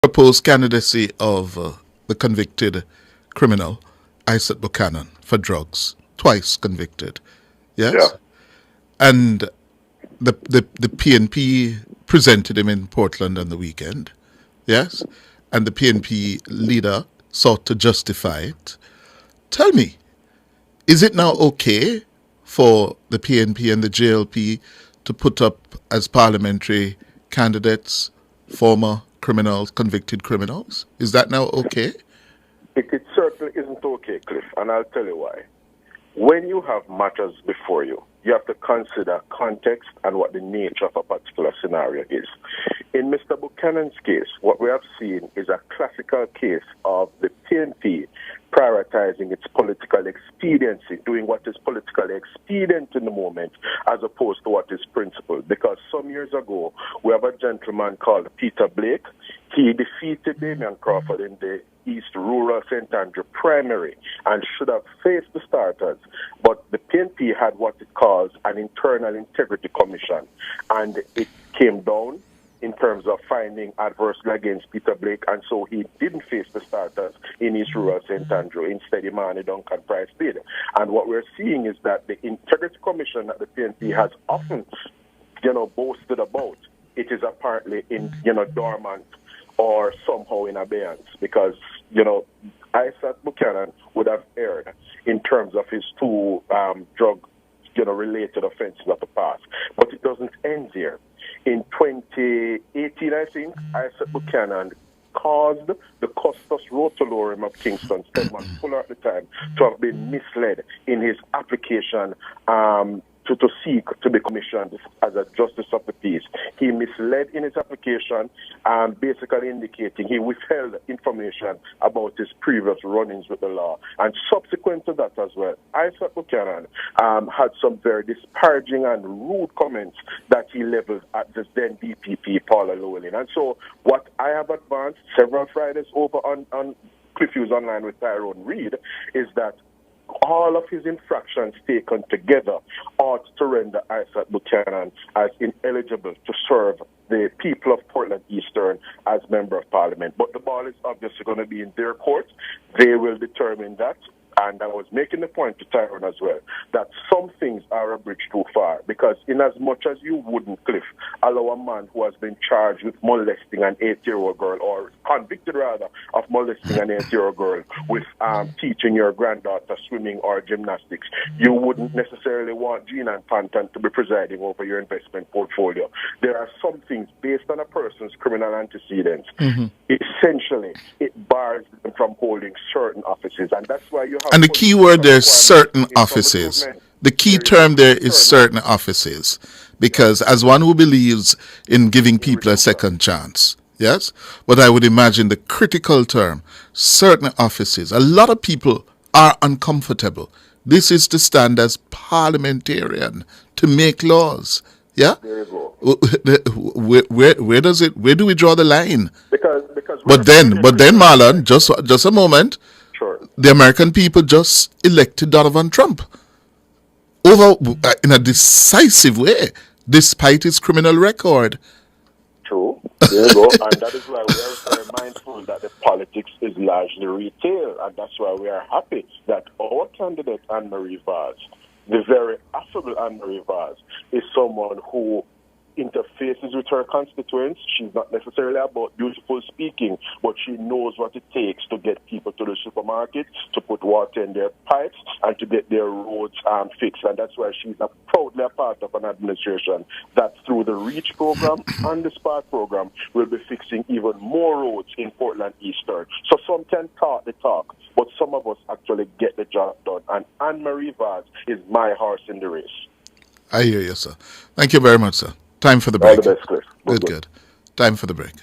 proposed candidacy of the convicted criminal, Isat Buchanan, for drugs, twice convicted. Yeah. Yes? And the PNP presented him in Portland on the weekend. Yes? And the PNP leader sought to justify it. Tell me, is it now okay for the PNP and the JLP to put up as parliamentary candidates former criminals, convicted criminals? Is that now okay? It certainly isn't okay, Cliff, and I'll tell you why. When you have matters before you, you have to consider context and what the nature of a particular scenario is. In Mr. Buchanan's case, what we have seen is a classical case of the PNP prioritizing its political expediency, doing what is politically expedient in the moment, as opposed to what is principled. Because some years ago, we have a gentleman called Peter Blake. He defeated Damian Crawford in the East Rural St. Andrew primary and should have faced the starters. But the PNP had what it calls an internal integrity commission, and it came down in terms of finding adversely against Peter Blake, and so he didn't face the starters in East Rural St. Andrew. Instead, Imani Duncan Price did. And what we're seeing is that the integrity commission that the PNP has often, boasted about, it is apparently in, dormant or somehow in abeyance, because, Isat Buchanan would have erred in terms of his two drug, related offenses of the past. But it doesn't end here. In 2018, I think, Isat Buchanan caused the Custos Rotolorum of Kingston, Stedman Fuller at the time, to have been misled in his application to seek to be commissioned as a justice of the peace. He misled in his application, basically indicating he withheld information about his previous run-ins with the law. And subsequent to that as well, Isaac Buchanan had some very disparaging and rude comments that he leveled at the then DPP, Paula Llewellyn. And so what I have advanced several Fridays over on Cliff Hughes Online with Tyrone Reed is that all of his infractions taken together ought to render Isaac Buchanan as ineligible to serve the people of Portland Eastern as Member of Parliament. But the ball is obviously going to be in their court. They will determine that. And I was making the point to Tyrone as well, that some things are a bridge too far, because in as much as you wouldn't, Cliff, allow a man who has been charged with molesting an 8-year-old girl, or convicted rather of molesting an 8-year-old girl, with teaching your granddaughter swimming or gymnastics, you wouldn't necessarily want Jean and Panton to be presiding over your investment portfolio. There are some things based on a person's criminal antecedents. Essentially, it bars them from holding certain offices, and that's why you have. And the key word there is certain offices. The key term there is certain offices, because as one who believes in giving people a second chance, yes, but I would imagine the critical term, certain offices. A lot of people are uncomfortable. This is to stand as parliamentarian, to make laws. Yeah? There you go. Where do we draw the line? Because but then Marlon, just a moment. Sure. The American people just elected Donald Trump over in a decisive way, despite his criminal record. True. There you go. And that is why we are very mindful that the politics is largely retail, and that's why we are happy that our candidate, Anne-Marie Vaz, the very affable Anne-Marie Vaz, is someone who interfaces with her constituents. She's not necessarily about beautiful speaking, but she knows what it takes to get people to the supermarket, to put water in their pipes, and to get their roads fixed. And that's why she's proudly a part of an administration that, through the REACH program and the SPARK program, will be fixing even more roads in Portland Eastern. So some can talk the talk, but some of us actually get the job done. And Anne-Marie Vaz is my horse in the race. I hear you, sir. Thank you very much, sir. Time for the break. All the best, Chris. Good. Time for the break.